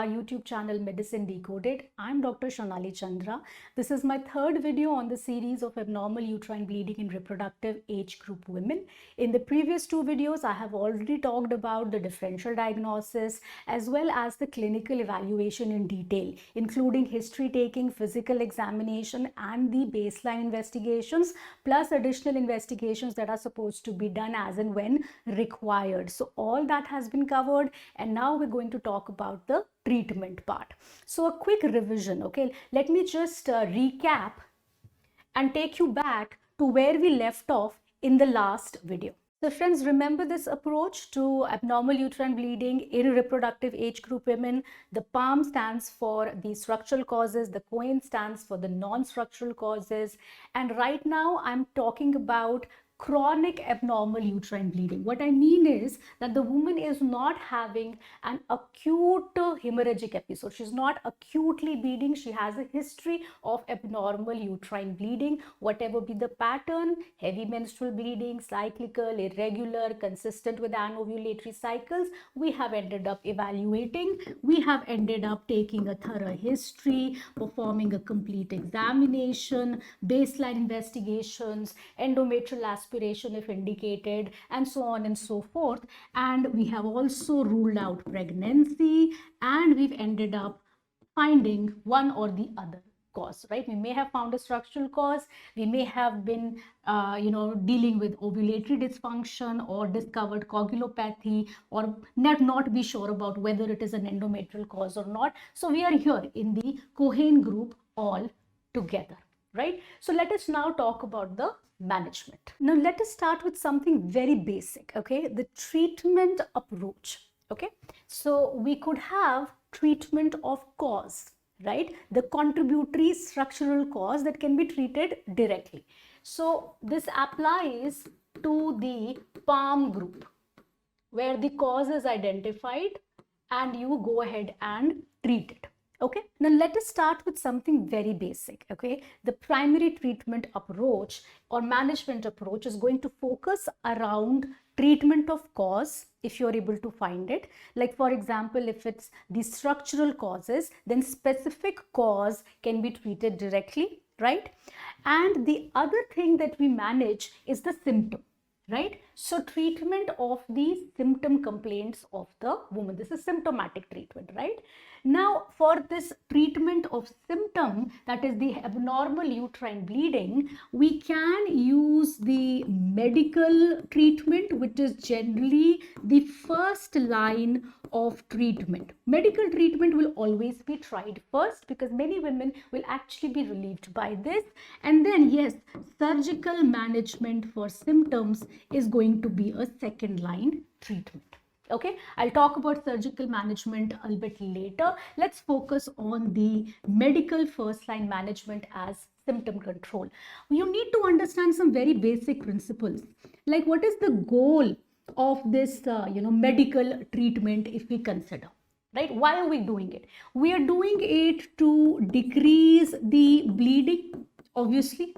our YouTube channel Medicine Decoded. I'm Dr. Shonali Chandra. This is my third video on the series of abnormal uterine bleeding in reproductive age group women. In the previous two videos, I have already talked about the differential diagnosis as well as the clinical evaluation in detail, including history taking, physical examination, and the baseline investigations, plus additional investigations that are supposed to be done as and when required. So all that has been covered, and now we're going to talk about the treatment part. So a quick revision, okay? Let me just recap and take you back to where we left off in the last video. So friends, remember this approach to abnormal uterine bleeding in reproductive age group women. The PALM stands for the structural causes, the COIN stands for the non-structural causes, and right now I'm talking about chronic abnormal uterine bleeding. What I mean is that the woman is not having an acute hemorrhagic episode. She's not acutely bleeding. She has a history of abnormal uterine bleeding, whatever be the pattern: heavy menstrual bleeding, cyclical, irregular, consistent with anovulatory cycles. We have ended up evaluating. We have ended up taking a thorough history, performing a complete examination, baseline investigations, endometrial aspiration if indicated, and so on and so forth. And we have also ruled out pregnancy, and we've ended up finding one or the other cause, right? We may have found a structural cause, we may have been dealing with ovulatory dysfunction or discovered coagulopathy, or not be sure about whether it is an endometrial cause or not. So we are here in the Cohen group all together, right? So let us now talk about the management. Now let us start with something very basic, okay? The treatment approach, okay? So we could have treatment of cause, right? The contributory structural cause that can be treated directly. So this applies to the PALM group, where the cause is identified and you go ahead and treat it. Okay, now let us start with something very basic. Okay, the primary treatment approach or management approach is going to focus around treatment of cause if you're able to find it. Like for example, if it's the structural causes, then specific cause can be treated directly, right? And the other thing that we manage is the symptom, right? So treatment of the symptom complaints of the woman. This is symptomatic treatment, right? Now for this treatment of symptom, that is the abnormal uterine bleeding, we can use the medical treatment, which is generally the first line of treatment. Medical treatment will always be tried first because many women will actually be relieved by this. And then yes, surgical management for symptoms is going to be a second line treatment. Okay, I'll talk about surgical management a bit later. Let's focus on the medical first line management as symptom control. You need to understand some very basic principles, like what is the goal of this medical treatment if we consider, right? Why are we doing it? We are doing it to decrease the bleeding, obviously.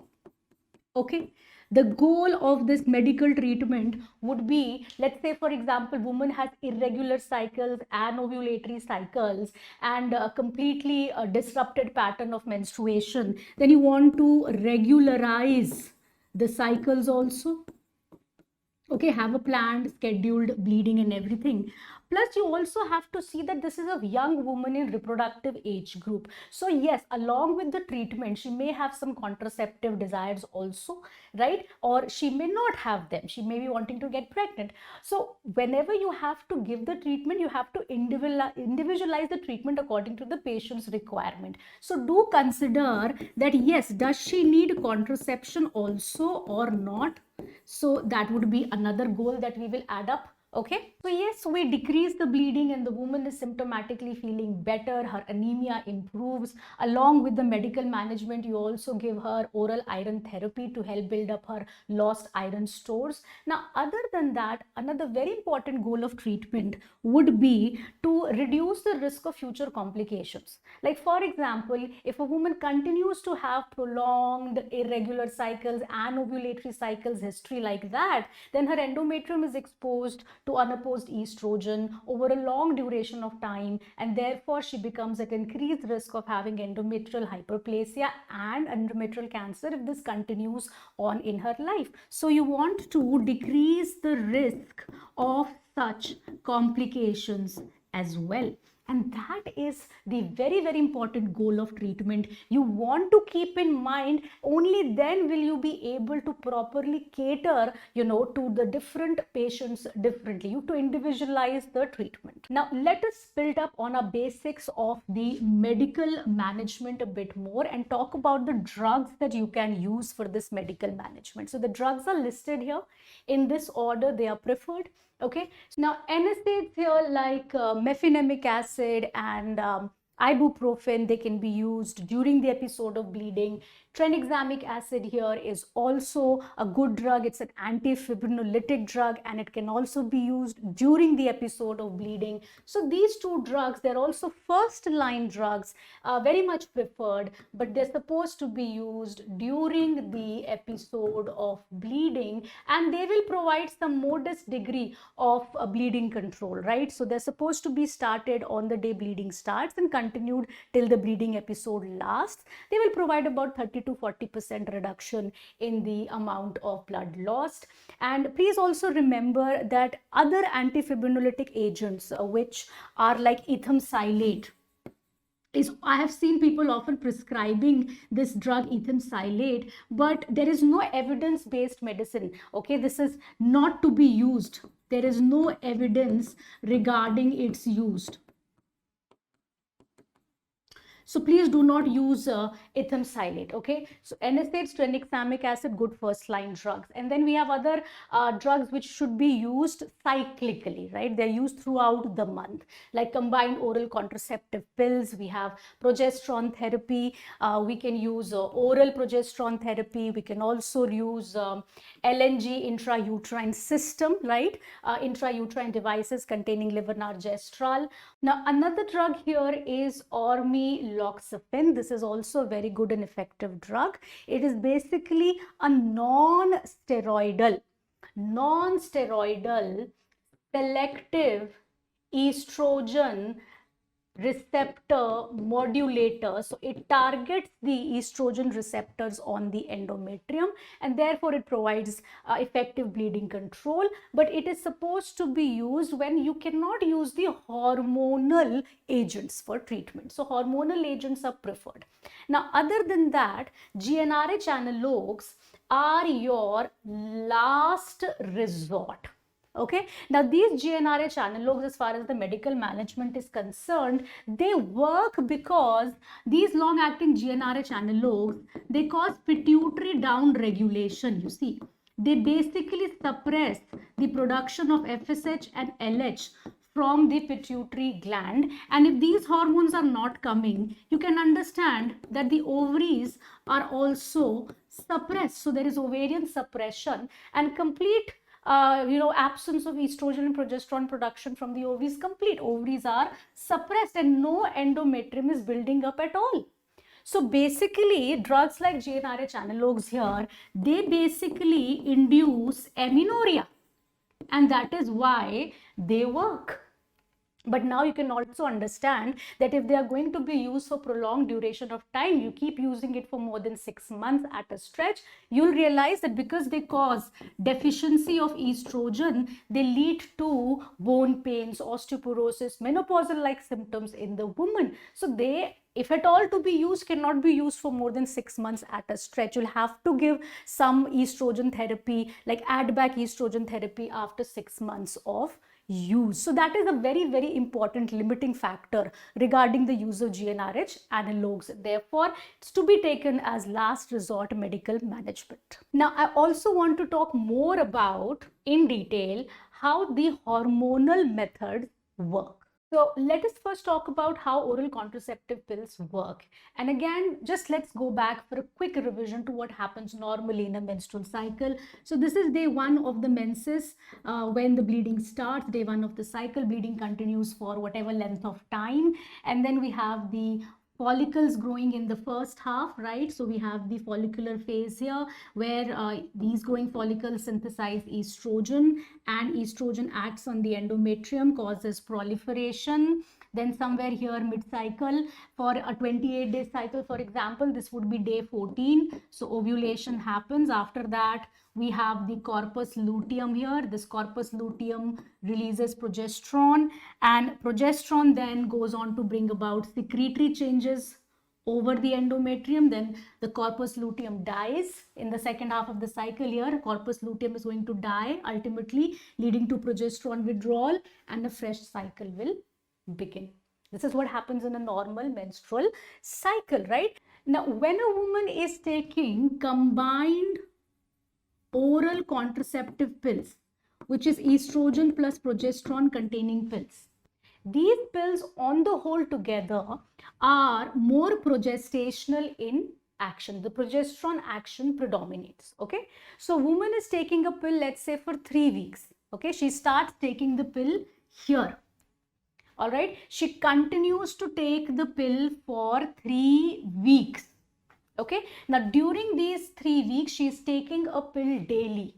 Okay, the goal of this medical treatment would be, let's say for example, woman has irregular cycles, anovulatory cycles, and a completely disrupted pattern of menstruation. Then you want to regularize the cycles also. Okay, have a planned scheduled bleeding and everything. Plus you also have to see that this is a young woman in reproductive age group. So yes, along with the treatment, she may have some contraceptive desires also, right? Or she may not have them. She may be wanting to get pregnant. So whenever you have to give the treatment, you have to individualize the treatment according to the patient's requirement. So do consider that yes, does she need contraception also or not? So that would be another goal that we will add up. Okay, so yes, we decrease the bleeding and the woman is symptomatically feeling better. Her anemia improves. Along with the medical management, you also give her oral iron therapy to help build up her lost iron stores. Now, other than that, another very important goal of treatment would be to reduce the risk of future complications. Like for example, if a woman continues to have prolonged irregular cycles, anovulatory cycles history like that, then her endometrium is exposed to unopposed estrogen over a long duration of time, and therefore she becomes at increased risk of having endometrial hyperplasia and endometrial cancer if this continues on in her life. So you want to decrease the risk of such complications as well. And that is the very important goal of treatment. You want to keep in mind, only then will you be able to properly cater, to the different patients differently. You to individualize the treatment. Now let us build up on our basics of the medical management a bit more and talk about the drugs that you can use for this medical management. So the drugs are listed here in this order they are preferred. Okay, now NSAIDs here like mefenamic acid and ibuprofen, they can be used during the episode of bleeding. Tranexamic acid here is also a good drug. It's an antifibrinolytic drug and it can also be used during the episode of bleeding. So these two drugs, they're also first line drugs, very much preferred, but they're supposed to be used during the episode of bleeding, and they will provide some modest degree of bleeding control, right? So they're supposed to be started on the day bleeding starts and continued till the bleeding episode lasts. They will provide about 30 to 40% reduction in the amount of blood lost. And please also remember that other antifibrinolytic agents, which are like ethamsilate, I have seen people often prescribing this drug ethamsilate, but there is no evidence-based medicine. Okay, this is not to be used. There is no evidence regarding its use. So please do not use ethamsilate. Okay, so NSAIDs, tranexamic acid, good first line drugs. And then we have other drugs which should be used cyclically, right? They're used throughout the month, like combined oral contraceptive pills. We have progesterone therapy. We can use oral progesterone therapy. We can also use LNG, intrauterine system, right? Intrauterine devices containing levonorgestrel. Now another drug here is ormeloxifene. This is also a very good and effective drug. It is basically a non-steroidal selective estrogen receptor modulator. So it targets the estrogen receptors on the endometrium, and therefore it provides effective bleeding control. But it is supposed to be used when you cannot use the hormonal agents for treatment. So hormonal agents are preferred. Now other than that, GnRH analogs are your last resort. Okay, now these GnRH analogs, as far as the medical management is concerned, they work because these long-acting GnRH analogs, they cause pituitary down regulation. You see, they basically suppress the production of FSH and LH from the pituitary gland, and if these hormones are not coming, you can understand that the ovaries are also suppressed. So there is ovarian suppression and complete absence of estrogen and progesterone production from the ovaries. Complete ovaries are suppressed and no endometrium is building up at all. So basically drugs like GnRH analogs here, they basically induce amenorrhea, and that is why they work. But now you can also understand that if they are going to be used for prolonged duration of time, you keep using it for more than 6 months at a stretch, you'll realize that because they cause deficiency of estrogen, they lead to bone pains, osteoporosis, menopausal-like symptoms in the woman. So they, if at all to be used, cannot be used for more than 6 months at a stretch. You'll have to give some estrogen therapy, like add back estrogen therapy after 6 months of use. So that is a very important limiting factor regarding the use of GnRH analogs. Therefore, it's to be taken as last resort medical management. Now, I also want to talk more about in detail how the hormonal methods work. So let us first talk about how oral contraceptive pills work. And again, just let's go back for a quick revision to what happens normally in a menstrual cycle. So this is day 1 of the menses, when the bleeding starts. Day 1 of the cycle, bleeding continues for whatever length of time. And then we have the follicles growing in the first half, right? So we have the follicular phase here where these growing follicles synthesize estrogen, and estrogen acts on the endometrium, causes proliferation. Then somewhere here mid-cycle, for a 28-day cycle, for example, this would be day 14. So ovulation happens. After that, we have the corpus luteum here. This corpus luteum releases progesterone, and progesterone then goes on to bring about secretory changes over the endometrium. Then the corpus luteum dies in the second half of the cycle here. Corpus luteum is going to die, ultimately leading to progesterone withdrawal, and a fresh cycle will begin. This is what happens in a normal menstrual cycle, right? Now, when a woman is taking combined oral contraceptive pills, which is estrogen plus progesterone containing pills, these pills on the whole together are more progestational in action. The progesterone action predominates. Okay, so woman is taking a pill, let's say for 3 weeks. Okay, she starts taking the pill here. All right, she continues to take the pill for 3 weeks. Okay, now during these 3 weeks, she is taking a pill daily.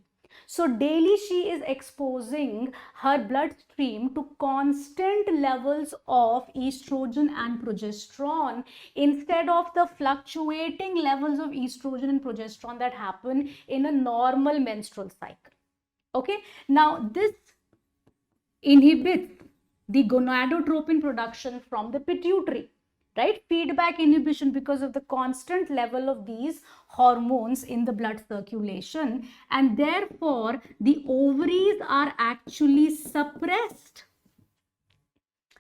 So daily she is exposing her bloodstream to constant levels of estrogen and progesterone instead of the fluctuating levels of estrogen and progesterone that happen in a normal menstrual cycle. Okay, now this inhibits the gonadotropin production from the pituitary, right? Feedback inhibition because of the constant level of these hormones in the blood circulation, and therefore the ovaries are actually suppressed.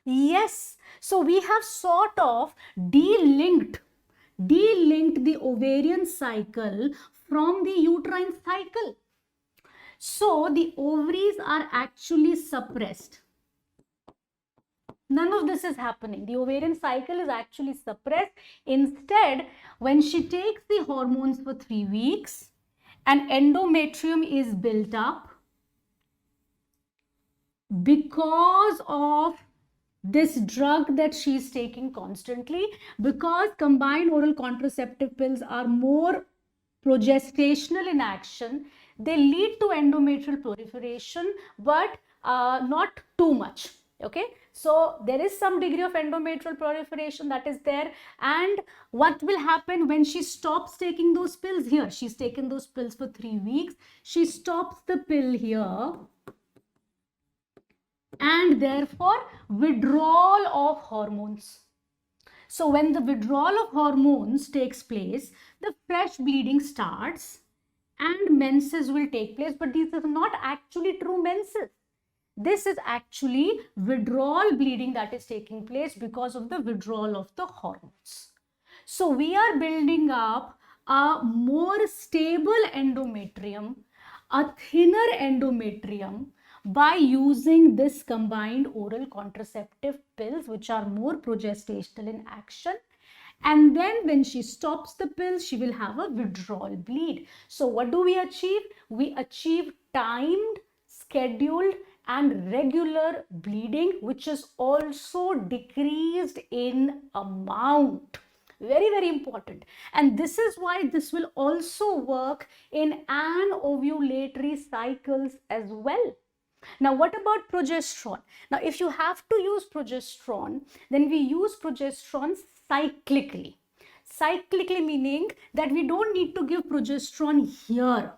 Yes, so we have sort of delinked the ovarian cycle from the uterine cycle. So the ovaries are actually suppressed. None of this is happening. The ovarian cycle is actually suppressed. Instead, when she takes the hormones for 3 weeks, an endometrium is built up because of this drug that she is taking constantly, because combined oral contraceptive pills are more progestational in action. They lead to endometrial proliferation, but not too much. Okay, so there is some degree of endometrial proliferation that is there. And what will happen when she stops taking those pills here? She's taken those pills for 3 weeks. She stops the pill here, and therefore withdrawal of hormones. So when the withdrawal of hormones takes place, the fresh bleeding starts and menses will take place. But this is not actually true menses. This is actually withdrawal bleeding that is taking place because of the withdrawal of the hormones. So we are building up a more stable endometrium, a thinner endometrium, by using this combined oral contraceptive pills, which are more progestational in action. And then when she stops the pill, she will have a withdrawal bleed. So what do we achieve? We achieve timed, scheduled, and regular bleeding, which is also decreased in amount. Very, very important. And this is why this will also work in anovulatory cycles as well. Now, what about progesterone? Now, if you have to use progesterone, then we use progesterone cyclically. Cyclically meaning that we don't need to give progesterone here.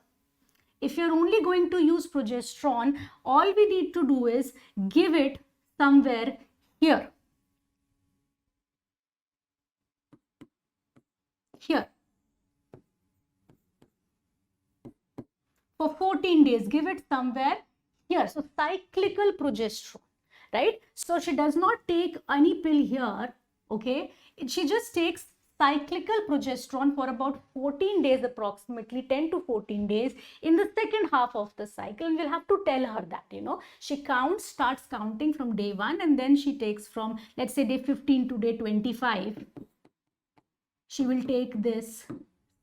If you're only going to use progesterone, all we need to do is give it somewhere here. Here. For 14 days, give it somewhere here. So cyclical progesterone, right? So she does not take any pill here, okay? She just takes cyclical progesterone for about 14 days, approximately 10 to 14 days in the second half of the cycle. And we'll have to tell her that, you know, she starts counting from day 1, and then she takes from, let's say, day 15 to day 25. She will take this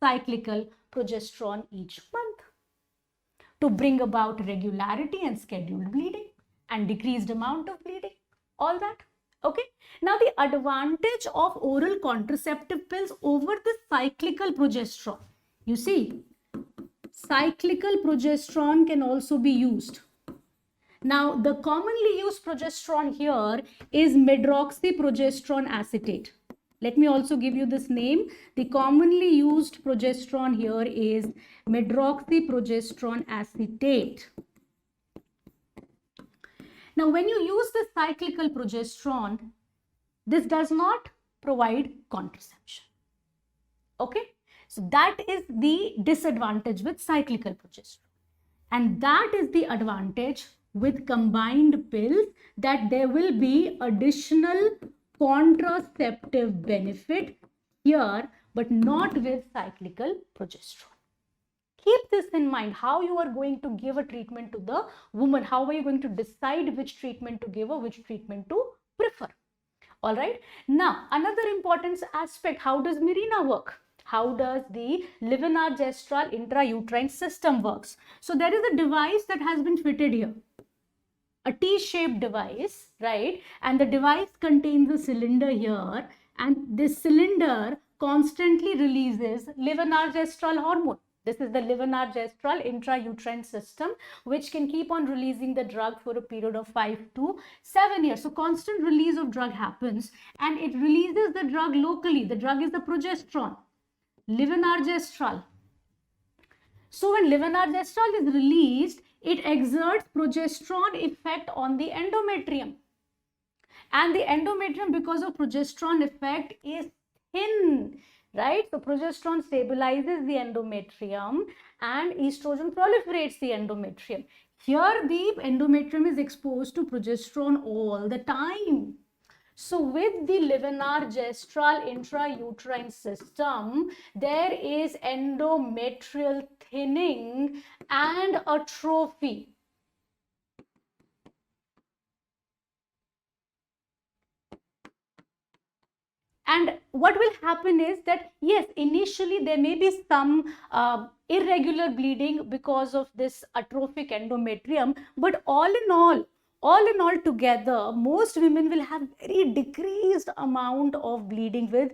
cyclical progesterone each month to bring about regularity and scheduled bleeding and decreased amount of bleeding, all that. Okay. Now the advantage of oral contraceptive pills over the cyclical progesterone. You see, cyclical progesterone can also be used. Now, the commonly used progesterone here is medroxyprogesterone acetate. Let me also give you this name. The commonly used progesterone here is medroxyprogesterone acetate. Now, when you use the cyclical progesterone, this does not provide contraception. Okay, so that is the disadvantage with cyclical progesterone. And that is the advantage with combined pills, that there will be additional contraceptive benefit here, but not with cyclical progesterone. Keep this in mind, how you are going to give a treatment to the woman, how are you going to decide which treatment to give or which treatment to prefer. All right. Now, another important aspect, how does Mirena work? How does the Gestural intrauterine system works? So there is a device that has been fitted here, a T-shaped device, right? And the device contains a cylinder here, and this cylinder constantly releases Gestural hormone. This is the Gestural intrauterine system, which can keep on releasing the drug for a period of 5 to 7 years. So constant release of drug happens, and it releases the drug locally. The drug is the progesterone, Gestural. So when Gestural is released, it exerts progesterone effect on the endometrium. And the endometrium, because of progesterone effect, is thin, right? So progesterone stabilizes the endometrium and estrogen proliferates the endometrium. Here the endometrium is exposed to progesterone all the time. So with the Gestural intrauterine system, there is endometrial thinning and atrophy. And what will happen is that, yes, initially there may be some irregular bleeding because of this atrophic endometrium, but all in all together, most women will have very decreased amount of bleeding with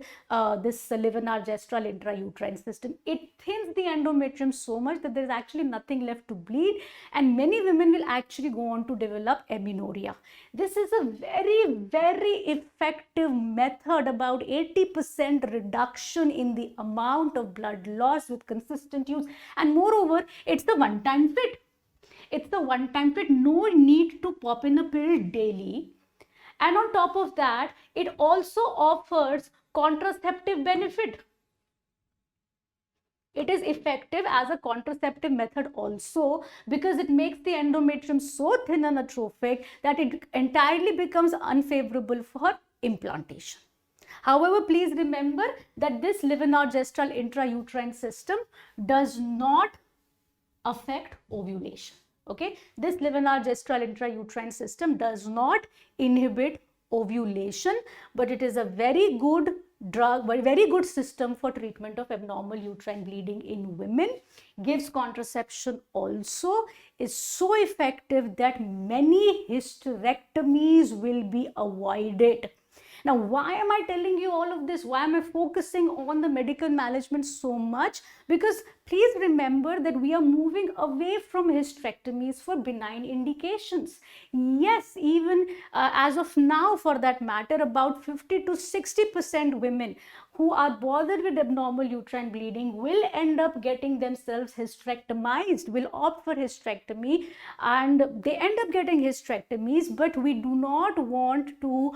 this Gestural intrauterine system. It thins the endometrium so much that there is actually nothing left to bleed, and many women will actually go on to develop amenorrhea. This is a very, very effective method, about 80% reduction in the amount of blood loss with consistent use, and moreover, it's the one-time fit. It's the one-time fit, no need to pop in a pill daily. And on top of that, it also offers contraceptive benefit. It is effective as a contraceptive method also, because it makes the endometrium so thin and atrophic that it entirely becomes unfavorable for implantation. However, please remember that this Gestural intrauterine system does not affect ovulation. Okay, this Gestural intrauterine system does not inhibit ovulation, but it is a very good drug, very good system for treatment of abnormal uterine bleeding in women. Gives contraception also, is so effective that many hysterectomies will be avoided. Now, why am I telling you all of this? Why am I focusing on the medical management so much? Because please remember that we are moving away from hysterectomies for benign indications. Yes, even as of now, for that matter, about 50 to 60% women who are bothered with abnormal uterine bleeding will end up getting themselves hysterectomized, will opt for hysterectomy, and they end up getting hysterectomies. But we do not want to,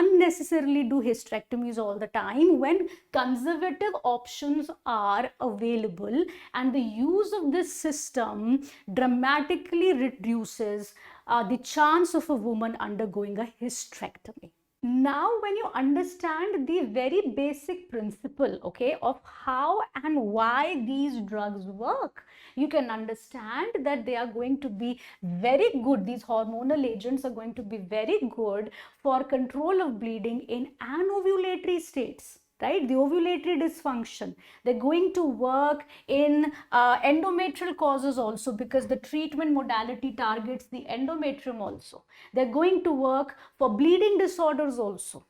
unnecessarily do hysterectomies all the time when conservative options are available, and the use of this system dramatically reduces the chance of a woman undergoing a hysterectomy. Now, when you understand the very basic principle, okay, of how and why these drugs work, you can understand that they are going to be very good. These hormonal agents are going to be very good for control of bleeding in anovulatory states. right? The ovulatory dysfunction. They're going to work in endometrial causes also, because the treatment modality targets the endometrium also. They're going to work for bleeding disorders also,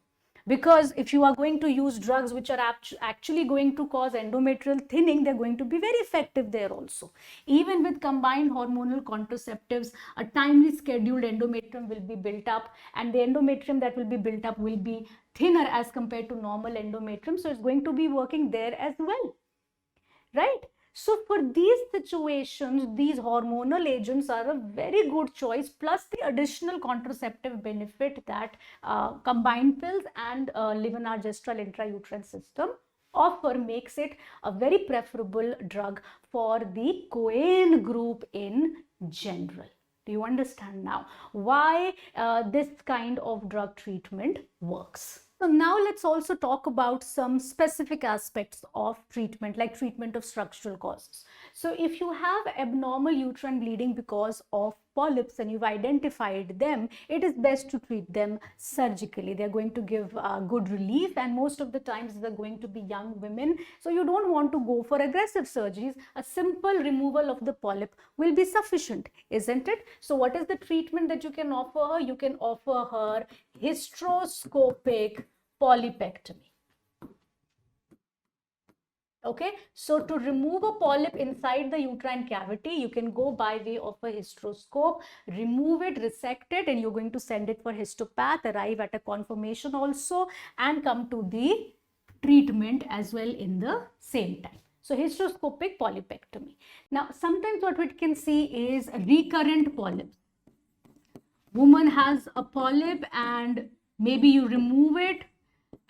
because if you are going to use drugs which are actually going to cause endometrial thinning, they're going to be very effective there also. Even with combined hormonal contraceptives, a timely scheduled endometrium will be built up, and the endometrium that will be built up will be thinner as compared to normal endometrium, so it's going to be working there as well, right? So for these situations, these hormonal agents are a very good choice, plus the additional contraceptive benefit that combined pills and levonorgestrel intrauterine system offer makes it a very preferable drug for the Cohen group in general. Do you understand now why this kind of drug treatment works? So now let's also talk about some specific aspects of treatment, like treatment of structural causes. So if you have abnormal uterine bleeding because of polyps and you've identified them, it is best to treat them surgically. They're going to give good relief, and most of the times they're going to be young women. So you don't want to go for aggressive surgeries. A simple removal of the polyp will be sufficient, isn't it? So what is the treatment that you can offer her? You can offer her hysteroscopic polypectomy. Okay, so to remove a polyp inside the uterine cavity, you can go by way of a hysteroscope, remove it, resect it, and you're going to send it for histopath, arrive at a confirmation also, and come to the treatment as well in the same time. So hysteroscopic polypectomy. Now, sometimes what we can see is recurrent polyps. Woman has a polyp and maybe you remove it,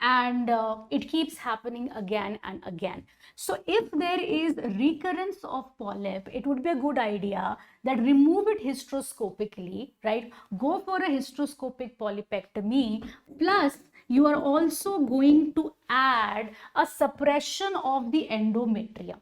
and it keeps happening again and again. So if there is recurrence of polyp, it would be a good idea that remove it hysteroscopically, right? Go for a hysteroscopic polypectomy, plus you are also going to add a suppression of the endometrium,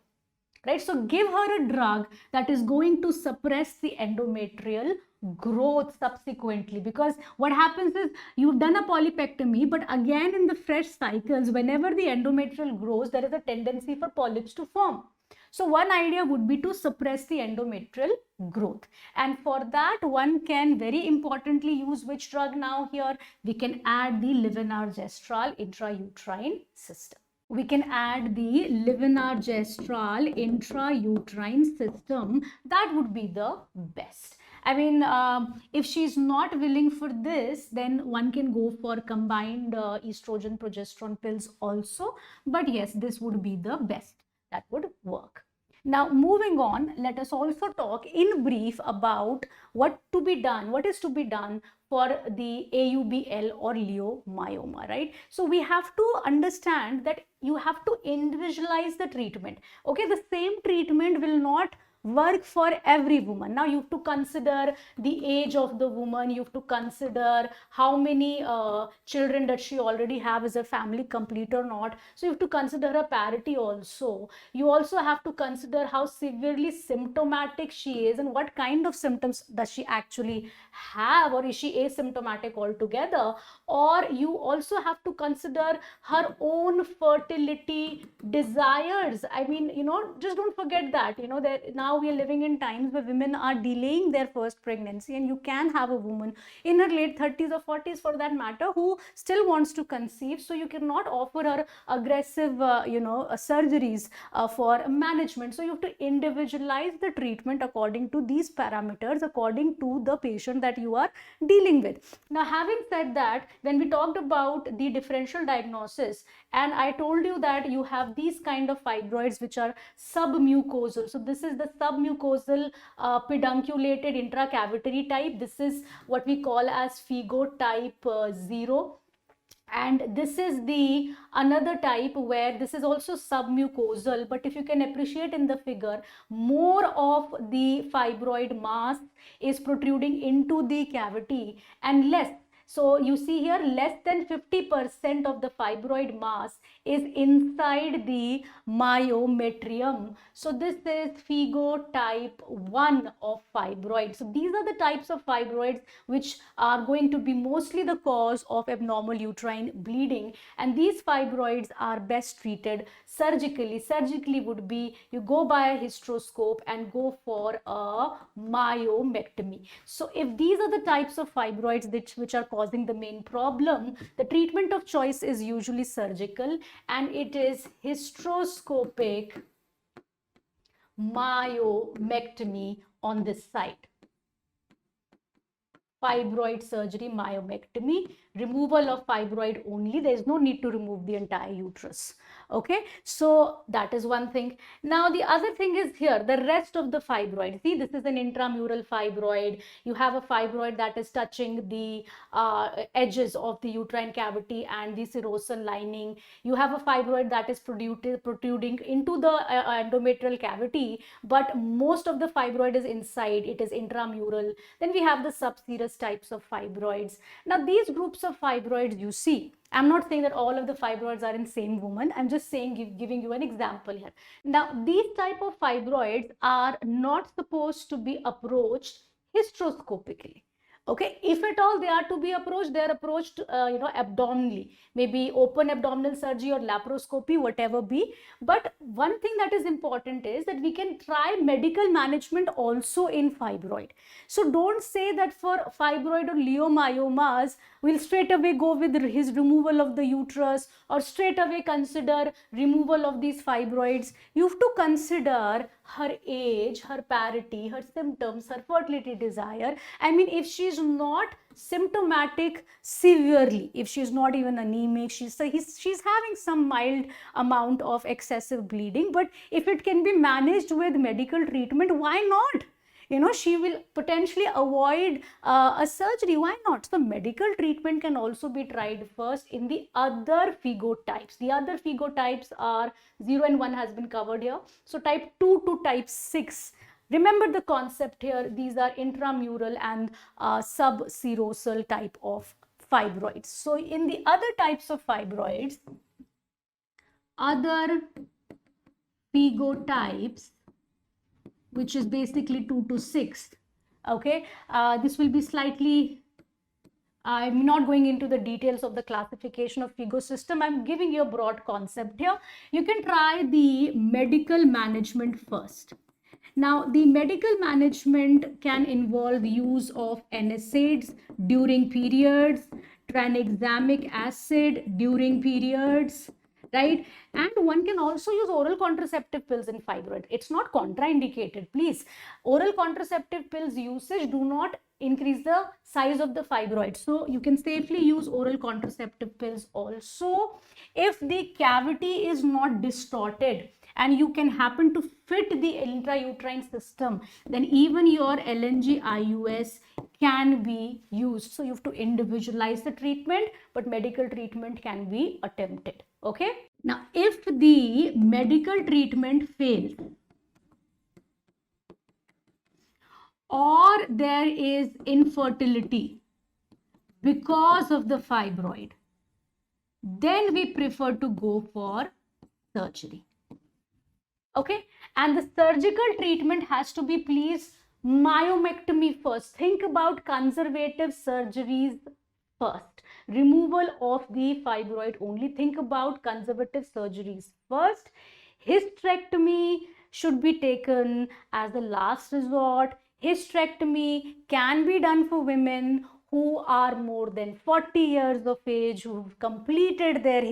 right? So give her a drug that is going to suppress the endometrial growth subsequently, because what happens is you've done a polypectomy, but again in the fresh cycles, whenever the endometrial grows, there is a tendency for polyps to form. So one idea would be to suppress the endometrial growth, and for that one can very importantly use which drug now here? We can add the levonorgestrel intrauterine system. We can add the levonorgestrel intrauterine system. That would be the best. I mean, if she's not willing for this, then one can go for combined estrogen progesterone pills also. But yes, this would be the best. That would work. Now, moving on, let us also talk in brief about what is to be done for the AUBL or leiomyoma, right? So we have to understand that you have to individualize the treatment. Okay, the same treatment will not work for every woman. Now you have to consider the age of the woman, you have to consider how many children does she already have, is her family complete or not. So you have to consider her parity also. You also have to consider how severely symptomatic she is and what kind of symptoms does she actually have, or is she asymptomatic altogether. Or you also have to consider her own fertility desires. I mean, just don't forget that, that now we are living in times where women are delaying their first pregnancy, and you can have a woman in her late 30s or 40s for that matter who still wants to conceive. So you cannot offer her aggressive surgeries for management. So you have to individualize the treatment according to these parameters, according to the patient that you are dealing with. Now, having said that, when we talked about the differential diagnosis, and I told you that you have these kind of fibroids which are submucosal. So this is the submucosal pedunculated intracavitary type. This is what we call as Figo type 0. And this is the another type where this is also submucosal, but if you can appreciate in the figure, more of the fibroid mass is protruding into the cavity and less. So you see here, less than 50% of the fibroid mass is inside the myometrium. So this is Figo type 1 of fibroids. So these are the types of fibroids which are going to be mostly the cause of abnormal uterine bleeding, and these fibroids are best treated surgically. Surgically would be you go by a hysteroscope and go for a myomectomy. So if these are the types of fibroids which are causing the main problem, the treatment of choice is usually surgical, and it is hysteroscopic myomectomy on this site. Fibroid surgery, myomectomy, removal of fibroid only. There is no need to remove the entire uterus. Okay, so that is one thing. Now the other thing is here, the rest of the fibroid. See, this is an intramural fibroid. You have a fibroid that is touching the edges of the uterine cavity and the serosal lining. You have a fibroid that is protruding into the endometrial cavity, but most of the fibroid is inside. It is intramural. Then we have the subserous types of fibroids. Now these groups of fibroids you see, I'm not saying that all of the fibroids are in same woman. I'm just saying, giving you an example here. Now, these type of fibroids are not supposed to be approached hysteroscopically. Okay, if at all they are to be approached, they are approached, abdominally, maybe open abdominal surgery or laparoscopy, whatever be. But one thing that is important is that we can try medical management also in fibroid. So don't say that for fibroid or leiomyomas, we'll straight away go with his removal of the uterus or straight away consider removal of these fibroids. You have to consider her age, her parity, her symptoms, her fertility desire. I mean, if she's not symptomatic severely, if she's not even anemic, she's having some mild amount of excessive bleeding, but if it can be managed with medical treatment, why not? She will potentially avoid a surgery. Why not? So medical treatment can also be tried first in the other Figo types. The other Figo types are 0 and 1 has been covered here. So type 2 to type 6. Remember the concept here. These are intramural and subserosal type of fibroids. So in the other types of fibroids, other Figo types, which is basically 2 to 6. Okay, this will be slightly, I'm not going into the details of the classification of Figo system. I'm giving you a broad concept here. You can try the medical management first. Now, the medical management can involve use of NSAIDs during periods, tranexamic acid during periods, right? And one can also use oral contraceptive pills in fibroid. It's not contraindicated, please. Oral contraceptive pills usage do not increase the size of the fibroid. So you can safely use oral contraceptive pills also. If the cavity is not distorted and you can happen to fit the intrauterine system, then even your LNG IUS can be used. So you have to individualize the treatment, but medical treatment can be attempted. Okay. Now, if the medical treatment fails or there is infertility because of the fibroid, then we prefer to go for surgery. Okay, and the surgical treatment has to be, please, myomectomy first. Think about conservative surgeries first. Removal of the fibroid only. Think about conservative surgeries first. Hysterectomy should be taken as a last resort. Hysterectomy can be done for women who are more than 40 years of age, who've completed their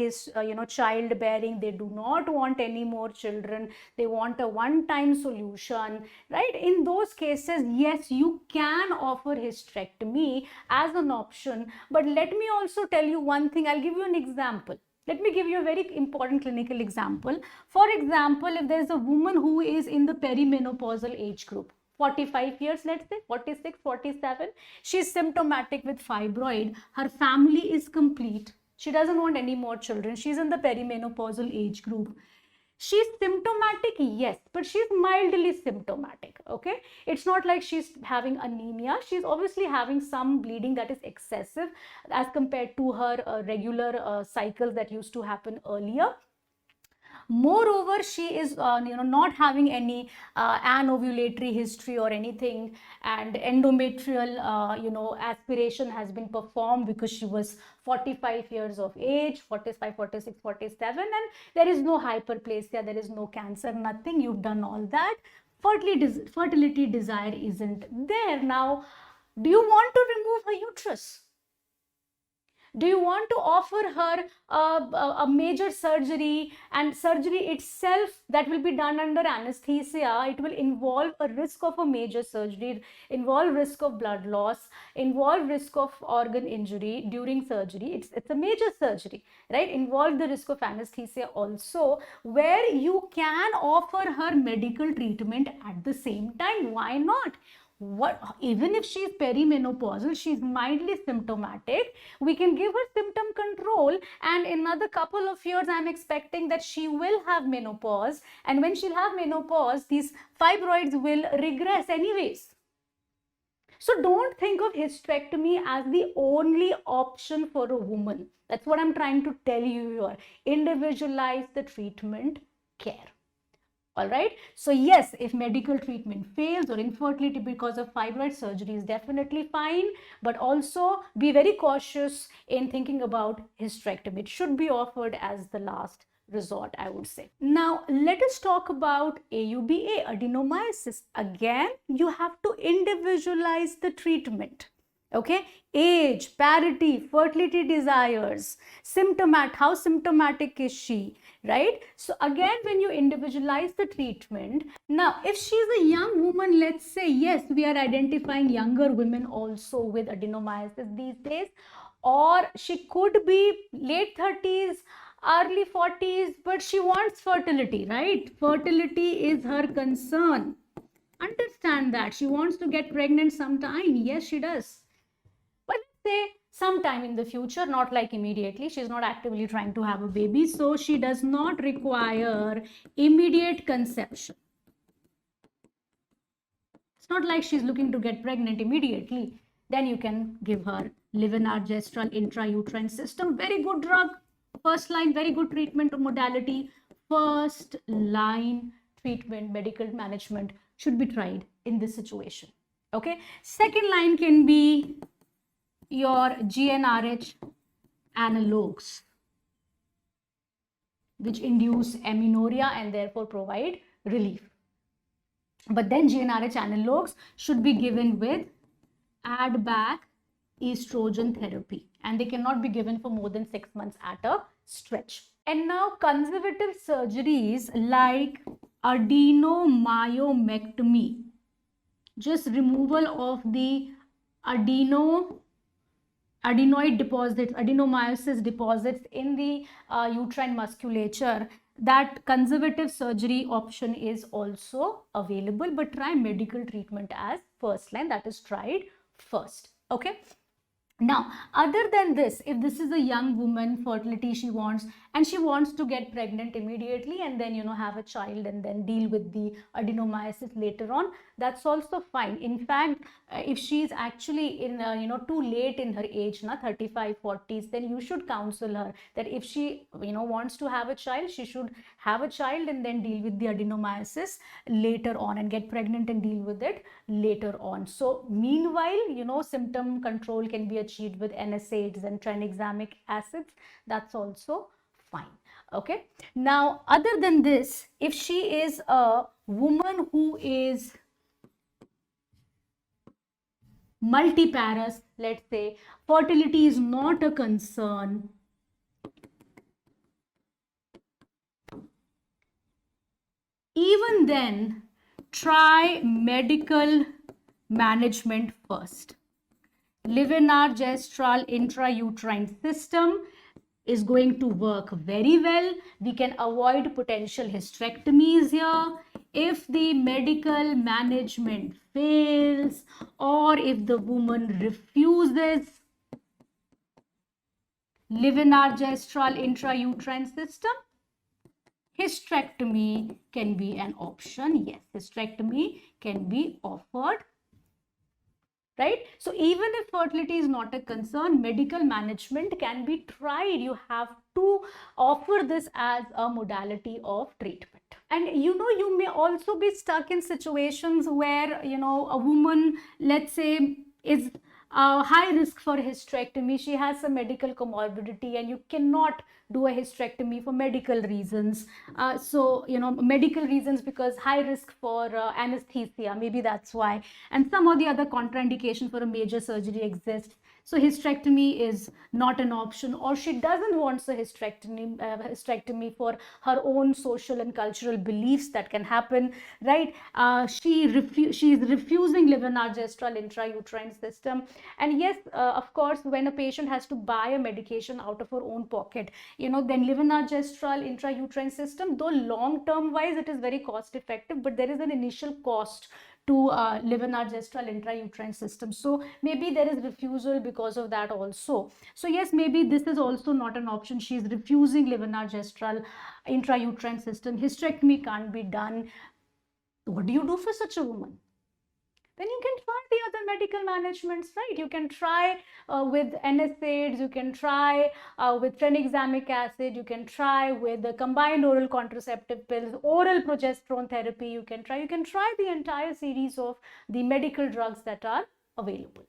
childbearing. They do not want any more children. They want a one-time solution, right? In those cases, yes, you can offer hysterectomy as an option. But let me also tell you one thing. I'll give you an example. Let me give you a very important clinical example. For example, if there's a woman who is in the perimenopausal age group, 45 years, let's say 46, 47, she's symptomatic with fibroid, her family is complete, she doesn't want any more children, she's in the perimenopausal age group, She's symptomatic, yes, but she's mildly symptomatic, okay? It's not like she's having anemia. She's obviously having some bleeding that is excessive as compared to her regular cycles that used to happen earlier. Moreover, she is not having any anovulatory history or anything, and endometrial aspiration has been performed because she was 45 years of age, 45, 46, 47, and there is no hyperplasia, there is no cancer, nothing. You've done all that. Fertility desire isn't there. Now, do you want to remove her uterus? Do you want to offer her a major surgery, and surgery itself that will be done under anesthesia? It will involve a risk of a major surgery, involve risk of blood loss, involve risk of organ injury during surgery. It's a major surgery, right? Involve the risk of anesthesia also, where you can offer her medical treatment at the same time. Why not? Even if she's perimenopausal, she's mildly symptomatic, we can give her symptom control, and in another couple of years I'm expecting that she will have menopause, and when she'll have menopause, these fibroids will regress anyways. So don't think of hysterectomy as the only option for a woman. That's what I'm trying to tell you here. Individualize the treatment care. All right. So yes, if medical treatment fails or infertility because of fibroid, surgery is definitely fine, but also be very cautious in thinking about hysterectomy. It should be offered as the last resort, I would say. Now, let us talk about AUBA, adenomyosis. Again, you have to individualize the treatment. Okay, age, parity, fertility desires, how symptomatic is she, right? So again, when you individualize the treatment, now if she's a young woman, let's say, yes, we are identifying younger women also with adenomyosis these days, or she could be late 30s, early 40s, but she wants fertility, right? Fertility is her concern. Understand that. She wants to get pregnant sometime. Yes, she does. But let's say sometime in the future, not like immediately. She's not actively trying to have a baby, so she does not require immediate conception. It's not like she's looking to get pregnant immediately. Then you can give her Livinar Gestural Intrauterine system. Very good drug. First line, very good treatment modality. First line treatment, medical management should be tried in this situation. Okay. Second line can be your GnRH analogues, which induce amenorrhea and therefore provide relief. But then GnRH analogues should be given with add back estrogen therapy, and they cannot be given for more than 6 months at a stretch. And now conservative surgeries like adenomyomectomy, just removal of the adenoid deposits, adenomyosis deposits in the uterine musculature, that conservative surgery option is also available, but try medical treatment as first line. That is tried first. Okay. Now, other than this, if this is a young woman, fertility she wants, and she wants to get pregnant immediately and then, have a child and then deal with the adenomyosis later on, that's also fine. In fact, if she's actually in, too late in her age, 35, 40s, then you should counsel her that if she, wants to have a child, she should have a child and then deal with the adenomyosis later on and get pregnant and deal with it later on. So meanwhile, symptom control can be achieved with NSAIDs and tranexamic acids. That's also fine. Okay. Now, other than this, if she is a woman who is multiparous, let's say, fertility is not a concern, even then, try medical management first. Livinar Gestural Intrauterine system is going to work very well. We can avoid potential hysterectomies here. If the medical management fails, or if the woman refuses Livinar Gestural Intrauterine system, hysterectomy can be an option. Yes, hysterectomy can be offered, right? So even if fertility is not a concern, medical management can be tried. You have to offer this as a modality of treatment. And you may also be stuck in situations where, a woman, let's say, is high risk for hysterectomy. She has some medical comorbidity and you cannot do a hysterectomy for medical reasons. Medical reasons because high risk for anesthesia, maybe that's why. And some of the other contraindication for a major surgery exists. So hysterectomy is not an option, or she doesn't want a hysterectomy for her own social and cultural beliefs that can happen, right? She is refusing levonorgestrel intrauterine system. And yes, of course, when a patient has to buy a medication out of her own pocket, then levonorgestrel intrauterine system, though long term wise it is very cost effective, but there is an initial cost to levonorgestrel intrauterine system. So maybe there is refusal because of that also. So yes, maybe this is also not an option. She is refusing levonorgestrel intrauterine system. Hysterectomy can't be done. What do you do for such a woman? Then you can try the other medical managements, right? You can try with NSAIDs, you can try with tranexamic acid, you can try with the combined oral contraceptive pills, oral progesterone therapy, you can try the entire series of the medical drugs that are available.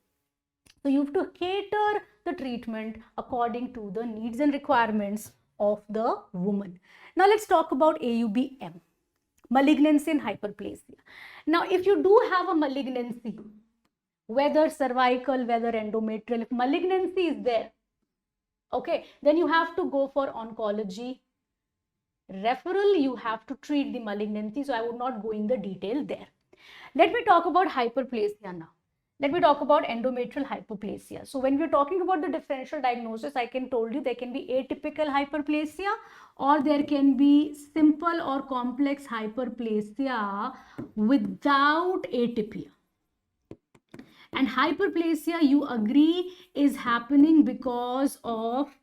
So you have to cater the treatment according to the needs and requirements of the woman. Now let's talk about AUBM. Malignancy and hyperplasia. Now, if you do have a malignancy, whether cervical, whether endometrial, if malignancy is there, okay, then you have to go for oncology referral. You have to treat the malignancy. So I would not go in the detail there. Let me talk about hyperplasia now. Let me talk about endometrial hyperplasia. So when we're talking about the differential diagnosis, I can told you there can be atypical hyperplasia or there can be simple or complex hyperplasia without atypia. And hyperplasia, you agree, is happening because of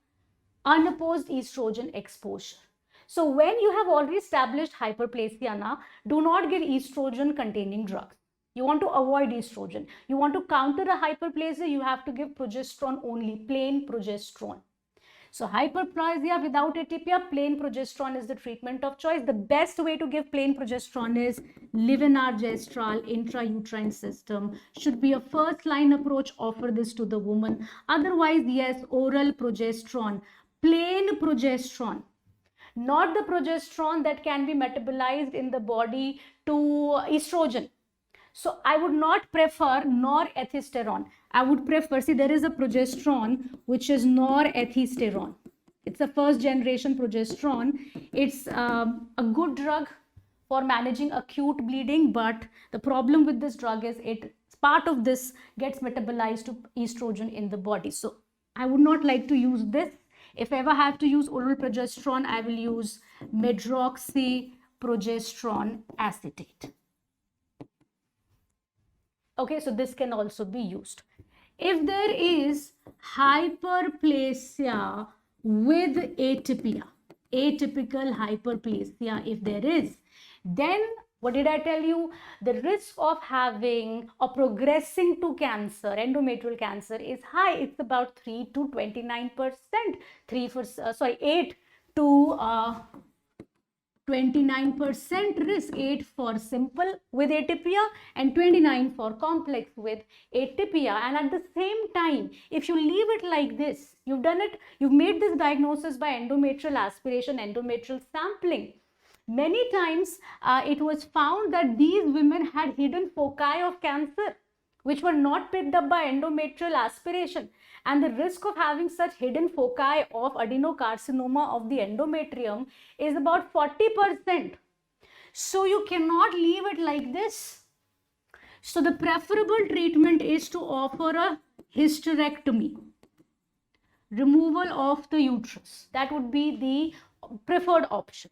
unopposed estrogen exposure. So when you have already established hyperplasia, now do not give estrogen containing drugs. You want to avoid estrogen. You want to counter a hyperplasia, you have to give progesterone only, plain progesterone. So hyperplasia without atypia, plain progesterone is the treatment of choice. The best way to give plain progesterone is levonorgestrel intrauterine system. Should be a first line approach, offer this to the woman. Otherwise, yes, oral progesterone, plain progesterone. Not the progesterone that can be metabolized in the body to estrogen. So I would not prefer norethisterone. I would prefer, see, there is a progesterone which is norethisterone. It's a first generation progesterone. It's a good drug for managing acute bleeding, but the problem with this drug is part of this gets metabolized to estrogen in the body. So I would not like to use this. If I ever have to use oral progesterone, I will use medroxyprogesterone acetate. Okay, so this can also be used. If there is hyperplasia with atypia, atypical hyperplasia, if there is, then what did I tell you? The risk of having or progressing to cancer, endometrial cancer, is high. It's about 3 to 29%. 8 to 29% risk, 8 for simple with atypia and 29 for complex with atypia. And at the same time, if you leave it like this, you've made this diagnosis by endometrial aspiration, endometrial sampling. Many times it was found that these women had hidden foci of cancer which were not picked up by endometrial aspiration. And the risk of having such hidden foci of adenocarcinoma of the endometrium is about 40%. So you cannot leave it like this. So the preferable treatment is to offer a hysterectomy, removal of the uterus. That would be the preferred option.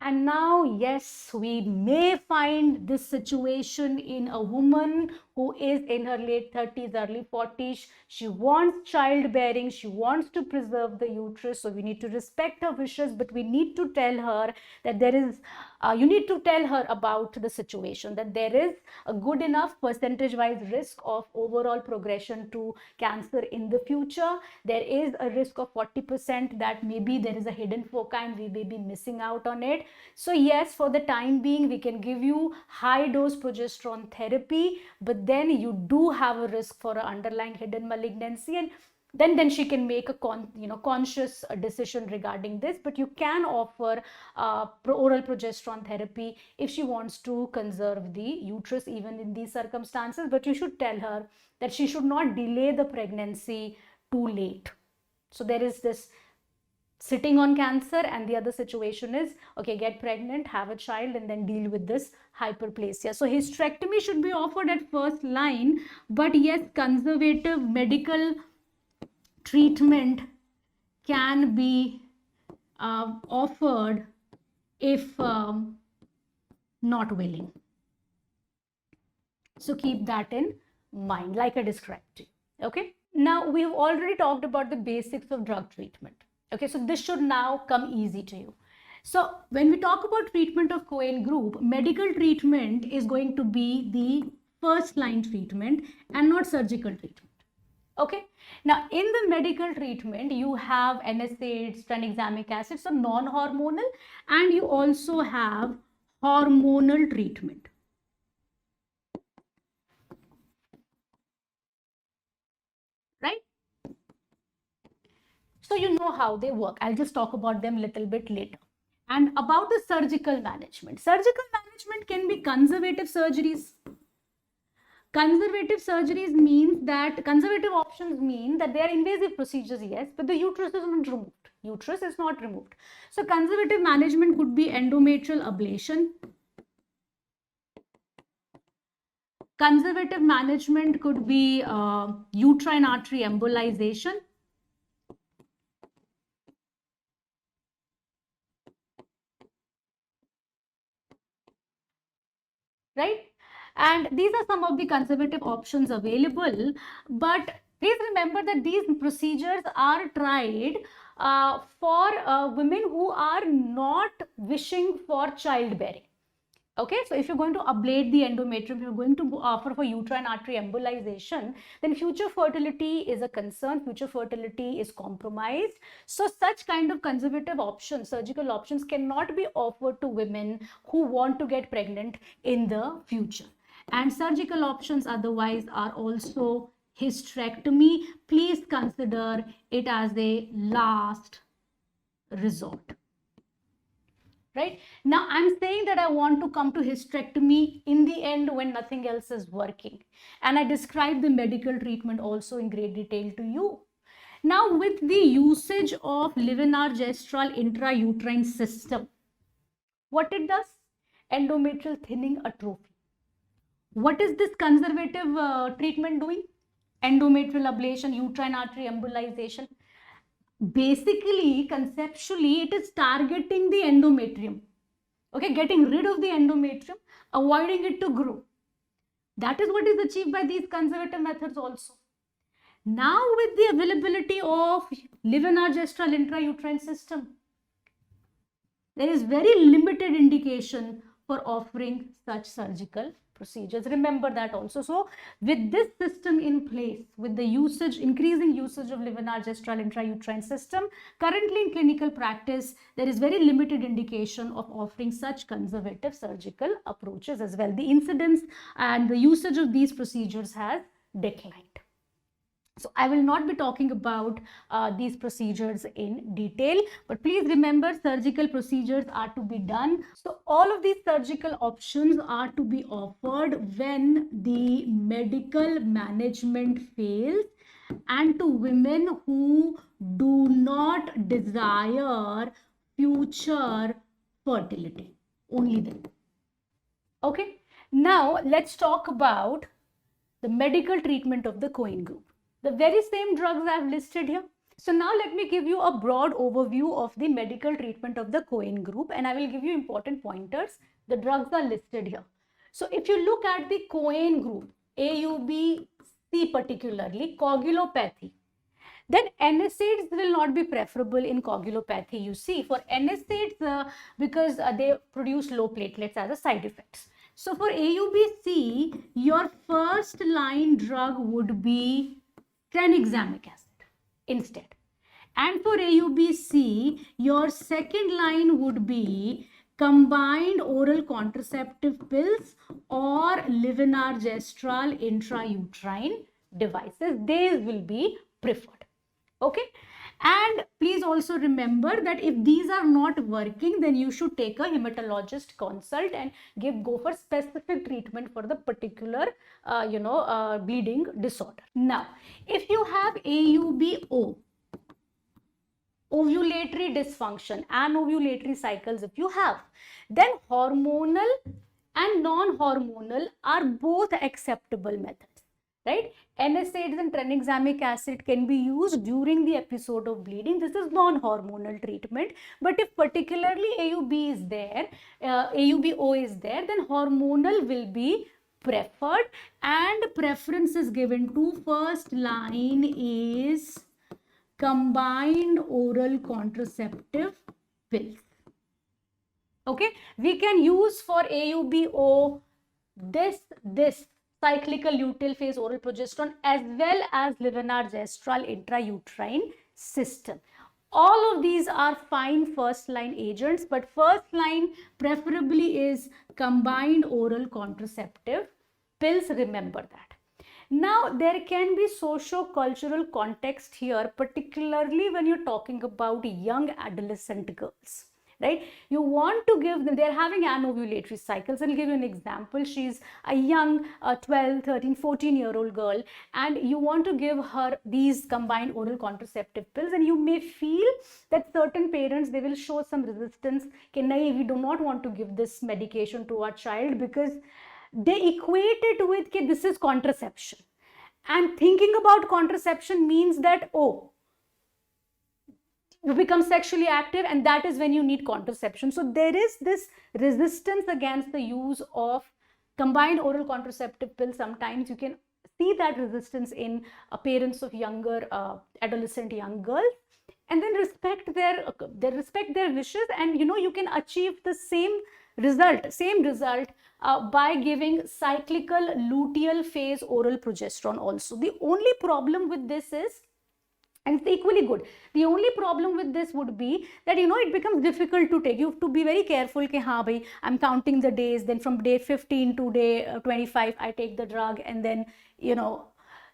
And now, yes, we may find this situation in a woman who is in her late 30s, early 40s. She wants childbearing. She wants to preserve the uterus. So we need to respect her wishes, but we need to tell her that there is, you need to tell her about the situation, that there is a good enough percentage-wise risk of overall progression to cancer in the future. There is a risk of 40% that maybe there is a hidden foci and we may be missing out on it. So yes, for the time being, we can give you high dose progesterone therapy, but then you do have a risk for an underlying hidden malignancy, and then she can make a conscious decision regarding this. But you can offer oral progesterone therapy if she wants to conserve the uterus even in these circumstances. But you should tell her that she should not delay the pregnancy too late. So there is this sitting on cancer, and the other situation is, okay, get pregnant, have a child, and then deal with this hyperplasia. So hysterectomy should be offered at first line, but yes, conservative medical treatment can be offered if not willing. So keep that in mind, like I described to you. Okay. Now we have already talked about the basics of drug treatment. Okay, so this should now come easy to you. So when we talk about treatment of Cohen group, medical treatment is going to be the first line treatment and not surgical treatment. Okay, now in the medical treatment, you have NSAIDs, tranexamic acid, so non-hormonal, and you also have hormonal treatment. Right? So you know how they work. I'll just talk about them a little bit later. And about the surgical management. Surgical management can be conservative surgeries. Conservative surgeries means that, conservative options mean that they are invasive procedures, yes, but the uterus is not removed. Uterus is not removed. So conservative management could be endometrial ablation. Conservative management could be uterine artery embolization. Right? And these are some of the conservative options available. But please remember that these procedures are tried for women who are not wishing for childbearing. Okay, so if you're going to ablate the endometrium, you're going to offer for uterine artery embolization, then future fertility is a concern, future fertility is compromised. So such kind of conservative options, surgical options, cannot be offered to women who want to get pregnant in the future. And surgical options otherwise are also hysterectomy. Please consider it as a last resort. Right? Now, I'm saying that I want to come to hysterectomy in the end when nothing else is working. And I described the medical treatment also in great detail to you. Now, with the usage of Livinar Gestural intrauterine system, what it does? Endometrial thinning atrophy. What is this conservative treatment doing? Endometrial ablation, uterine artery embolization. Basically, conceptually, it is targeting the endometrium. Okay, getting rid of the endometrium, avoiding it to grow. That is what is achieved by these conservative methods also. Now, with the availability of Livinar Gestural intrauterine system, there is very limited indication for offering such surgical procedures. Remember that also. So with this system in place, with the usage, increasing usage of Livinar Gestural intrauterine system, currently in clinical practice, there is very limited indication of offering such conservative surgical approaches as well. The incidence and the usage of these procedures has declined. So I will not be talking about these procedures in detail, but please remember surgical procedures are to be done. So all of these surgical options are to be offered when the medical management fails and to women who do not desire future fertility, only then. Okay, now let's talk about the medical treatment of the Cohen group. The very same drugs I have listed here. So now let me give you a broad overview of the medical treatment of the Cohen group, and I will give you important pointers. The drugs are listed here. So if you look at the Cohen group, AUBC particularly, coagulopathy, then NSAIDs will not be preferable in coagulopathy. You see, for NSAIDs, because they produce low platelets as a side effect. So for AUBC, your first line drug would be tranexamic acid instead. And for AUBC, your second line would be combined oral contraceptive pills or Livinar Gestural intrauterine devices. These will be preferred. Okay, and please also remember that if these are not working, then you should take a hematologist consult and go for specific treatment for the particular bleeding disorder. Now if you have AUBO, ovulatory dysfunction and ovulatory cycles, if you have, then hormonal and non-hormonal are both acceptable methods. Right? NSAIDs and tranexamic acid can be used during the episode of bleeding. This is non-hormonal treatment. But if particularly AUB is there, AUBO is there, then hormonal will be preferred, and preference is given to first line is combined oral contraceptive pills. Okay, we can use for AUBO this cyclical luteal phase oral progesterone as well as Livinar Gestural intrauterine system. All of these are fine first line agents, but first line preferably is combined oral contraceptive pills. Remember that. Now there can be socio-cultural context here, particularly when you're talking about young adolescent girls. Right? You want to give them, they're having anovulatory cycles. I'll give you an example. She's a young 12, 13, 14-year-old girl, and you want to give her these combined oral contraceptive pills, and you may feel that certain parents, they will show some resistance. We do not want to give this medication to our child because they equate it with this is contraception. And thinking about contraception means that, oh, you become sexually active and that is when you need contraception. So there is this resistance against the use of combined oral contraceptive pills. Sometimes you can see that resistance in parents of younger adolescent young girls, and then respect their wishes, and you can achieve the same result by giving cyclical luteal phase oral progesterone also. The only problem with this is, and it's equally good, the only problem with this would be that it becomes difficult to take. You have to be very careful कि हाँ भाई, I'm counting the days, then from day 15 to day 25 I take the drug, and then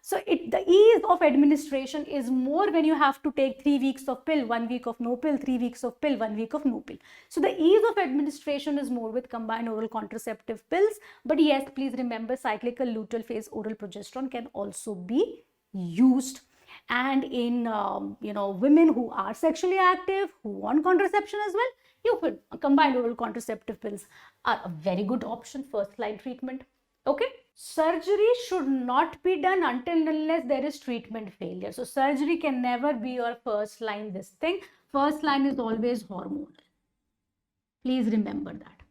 so the ease of administration is more when you have to take 3 weeks of pill, 1 week of no pill, 3 weeks of pill, 1 week of no pill. So the ease of administration is more with combined oral contraceptive pills. But yes, please remember cyclical luteal phase oral progesterone can also be used. And in women who are sexually active, who want contraception as well, you could combined oral contraceptive pills are a very good option, first line treatment. Okay, surgery should not be done until and unless there is treatment failure. So surgery can never be your first line this thing. First line is always hormonal. Please remember that.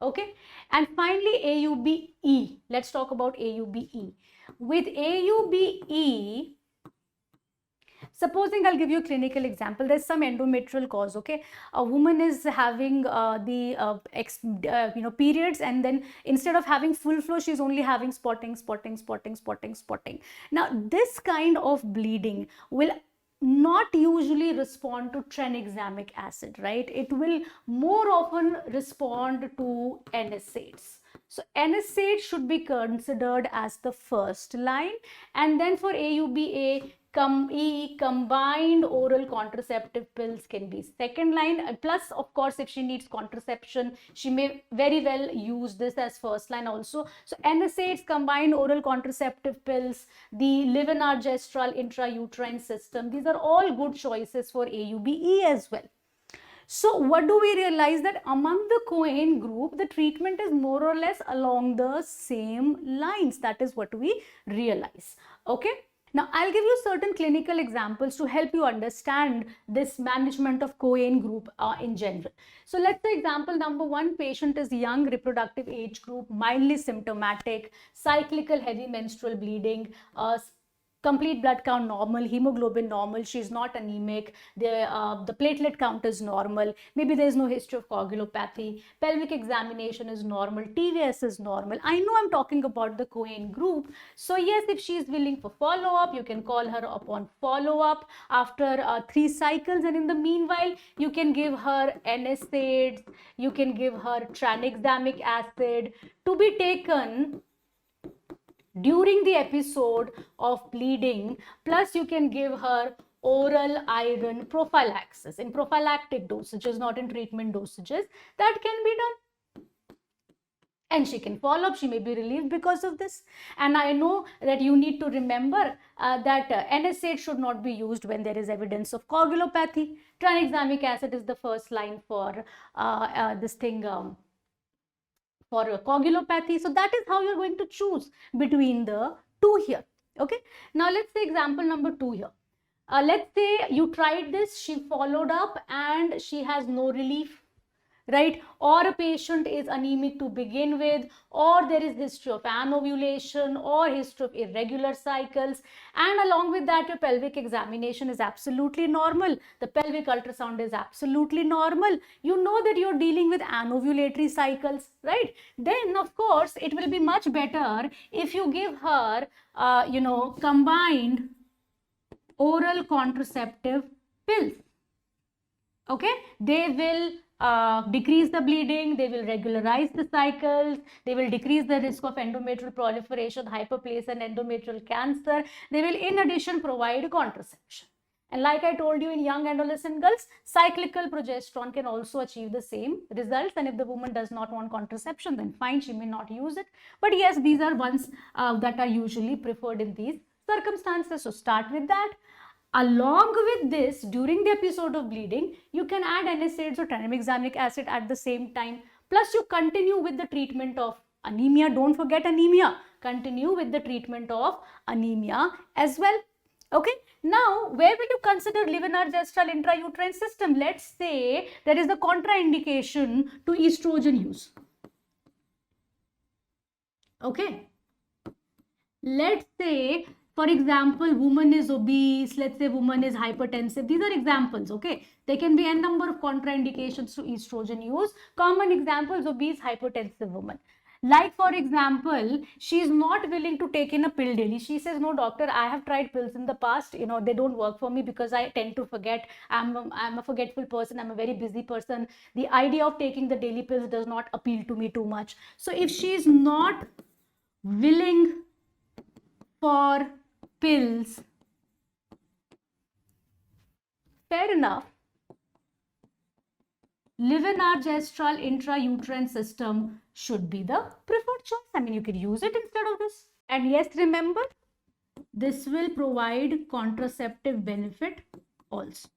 Okay, and finally AUBE. Let's talk about AUBE. With AUBE, supposing I'll give you a clinical example. There's some endometrial cause. Okay, a woman is having periods, and then instead of having full flow, she's only having spotting. Now this kind of bleeding will not usually respond to tranexamic acid, right? It will more often respond to NSAIDs. So NSAID should be considered as the first line, and then for AUBA, combined oral contraceptive pills can be second line. Plus, of course, if she needs contraception, she may very well use this as first line also. So NSAIDs, combined oral contraceptive pills, the Livinar Gestural intrauterine system, these are all good choices for AUBE as well. So what do we realize? That among the Cohen group, the treatment is more or less along the same lines. That is what we realize. Okay. Now, I'll give you certain clinical examples to help you understand this management of Cohen group in general. So let's say example number 1, patient is young, reproductive age group, mildly symptomatic, cyclical heavy menstrual bleeding, complete blood count normal, hemoglobin normal, she's not anemic, the platelet count is normal, maybe there's no history of coagulopathy, pelvic examination is normal, TVS is normal. I know I'm talking about the Cohen group. So yes, if she's willing for follow-up, you can call her upon follow-up after 3 cycles, and in the meanwhile, you can give her NSAIDs, you can give her tranexamic acid to be taken during the episode of bleeding, plus you can give her oral iron prophylaxis in prophylactic dosages, not in treatment dosages. That can be done, and she can follow up. She may be relieved because of this. And I know that you need to remember that NSAID should not be used when there is evidence of coagulopathy. Tranexamic acid is the first line for this thing, for coagulopathy. So that is how you're going to choose between the two here. Okay. Now let's say example number 2 here. Let's say you tried this, she followed up and she has no relief, right? Or a patient is anemic to begin with, or there is history of anovulation or history of irregular cycles, and along with that your pelvic examination is absolutely normal, the pelvic ultrasound is absolutely normal, you know that you're dealing with anovulatory cycles, right? Then of course it will be much better if you give her combined oral contraceptive pills. Okay, they will decrease the bleeding, they will regularize the cycles, they will decrease the risk of endometrial proliferation, hyperplasia and endometrial cancer. They will in addition provide contraception. And like I told you, in young adolescent girls, cyclical progesterone can also achieve the same results. And if the woman does not want contraception, then fine, she may not use it. But yes, these are ones that are usually preferred in these circumstances. So start with that. Along with this, during the episode of bleeding, you can add NSAIDs or tranexamic acid at the same time. Plus, you continue with the treatment of anemia. Don't forget anemia. Continue with the treatment of anemia as well. Okay. Now, where will you consider Levonar Gestural intrauterine system? Let's say there is a contraindication to estrogen use. Okay. Let's say, for example, woman is obese, let's say woman is hypertensive. These are examples, okay? There can be a number of contraindications to estrogen use. Common examples, obese, hypertensive woman. Like for example, she is not willing to take in a pill daily. She says, no doctor, I have tried pills in the past, they don't work for me because I tend to forget. I'm a forgetful person. I'm a very busy person. The idea of taking the daily pills does not appeal to me too much. So if she is not willing for pills, fair enough, Levonar Gestural intrauterine system should be the preferred choice. I mean, you could use it instead of this. And yes, remember, this will provide contraceptive benefit also.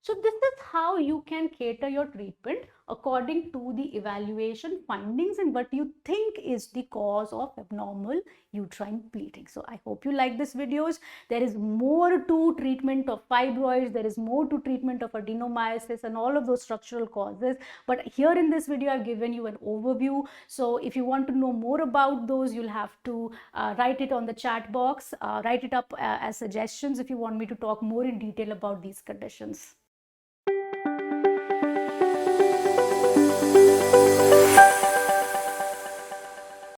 So this is how you can cater your treatment according to the evaluation findings and what you think is the cause of abnormal uterine bleeding. So I hope you like this videos. There is more to treatment of fibroids, there is more to treatment of adenomyosis and all of those structural causes. But here in this video, I've given you an overview. So if you want to know more about those, you'll have to write it on the chat box, write it up as suggestions if you want me to talk more in detail about these conditions.